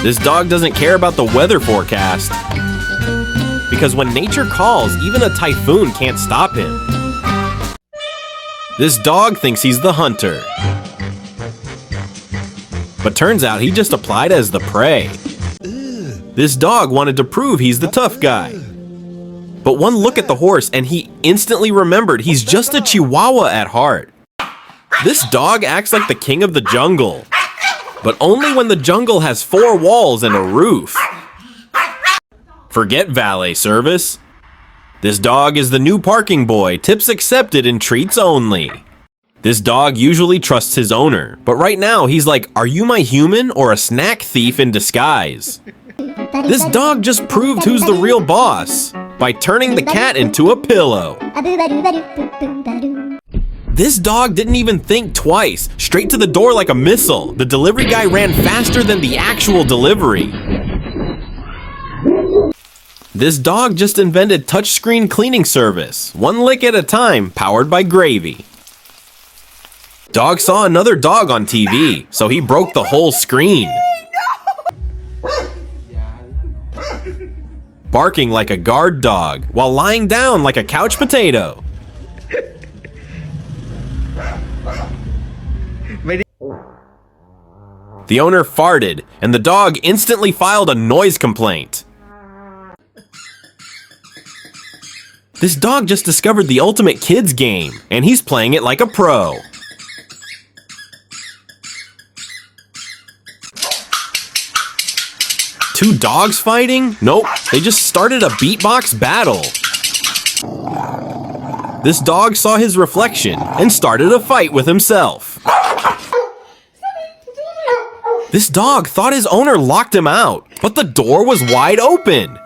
This dog doesn't care about the weather forecast, because when nature calls, even a typhoon can't stop him. This dog thinks he's the hunter, but turns out he just applied as the prey. This dog wanted to prove he's the tough guy. But one look at the horse and he instantly remembered he's just a Chihuahua at heart. This dog acts like the king of the jungle, but only when the jungle has 4 walls and a roof. Forget valet service. This dog is the new parking boy, tips accepted and treats only. This dog usually trusts his owner, but right now he's like, are you my human or a snack thief in disguise? This dog just proved who's the real boss by turning the cat into a pillow. This dog didn't even think twice, straight to the door like a missile. The delivery guy ran faster than the actual delivery. This dog just invented touchscreen cleaning service, 1 lick at a time, powered by gravy. Dog saw another dog on TV, so he broke the whole screen. Barking like a guard dog, while lying down like a couch potato. The owner farted, and the dog instantly filed a noise complaint. This dog just discovered the ultimate kids game, and he's playing it like a pro. Two dogs fighting? Nope, they just started a beatbox battle. This dog saw his reflection and started a fight with himself. This dog thought his owner locked him out, but the door was wide open.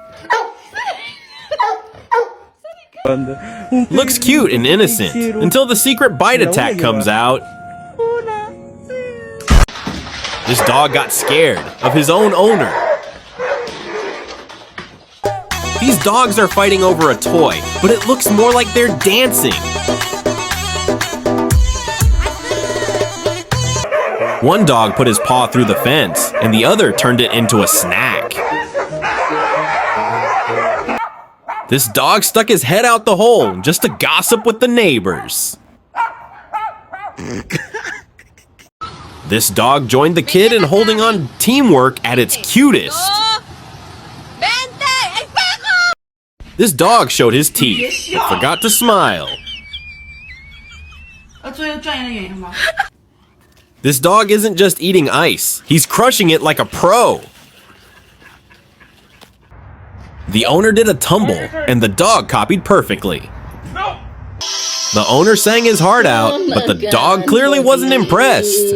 Looks cute and innocent, until the secret bite attack comes out. This dog got scared of his own owner. These dogs are fighting over a toy, but it looks more like they're dancing. One dog put his paw through the fence, and the other turned it into a snack. This dog stuck his head out the hole just to gossip with the neighbors. This dog joined the kid in holding on teamwork at its cutest. This dog showed his teeth, but forgot to smile. This dog isn't just eating ice, he's crushing it like a pro. The owner did a tumble, and the dog copied perfectly. The owner sang his heart out, but the dog clearly wasn't impressed.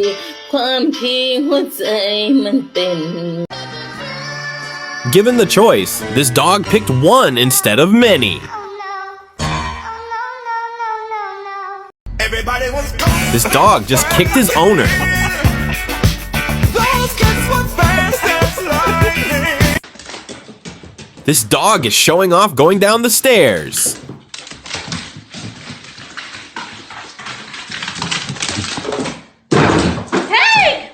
Given the choice, this dog picked one instead of many. This dog just kicked his owner. This dog is showing off going down the stairs. Hey!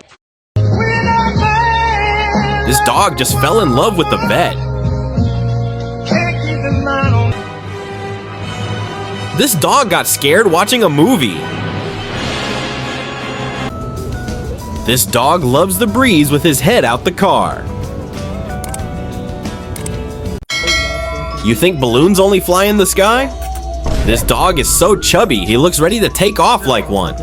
This dog just fell in love with the vet. This dog got scared watching a movie. This dog loves the breeze with his head out the car. You think balloons only fly in the sky? This dog is so chubby, he looks ready to take off like one.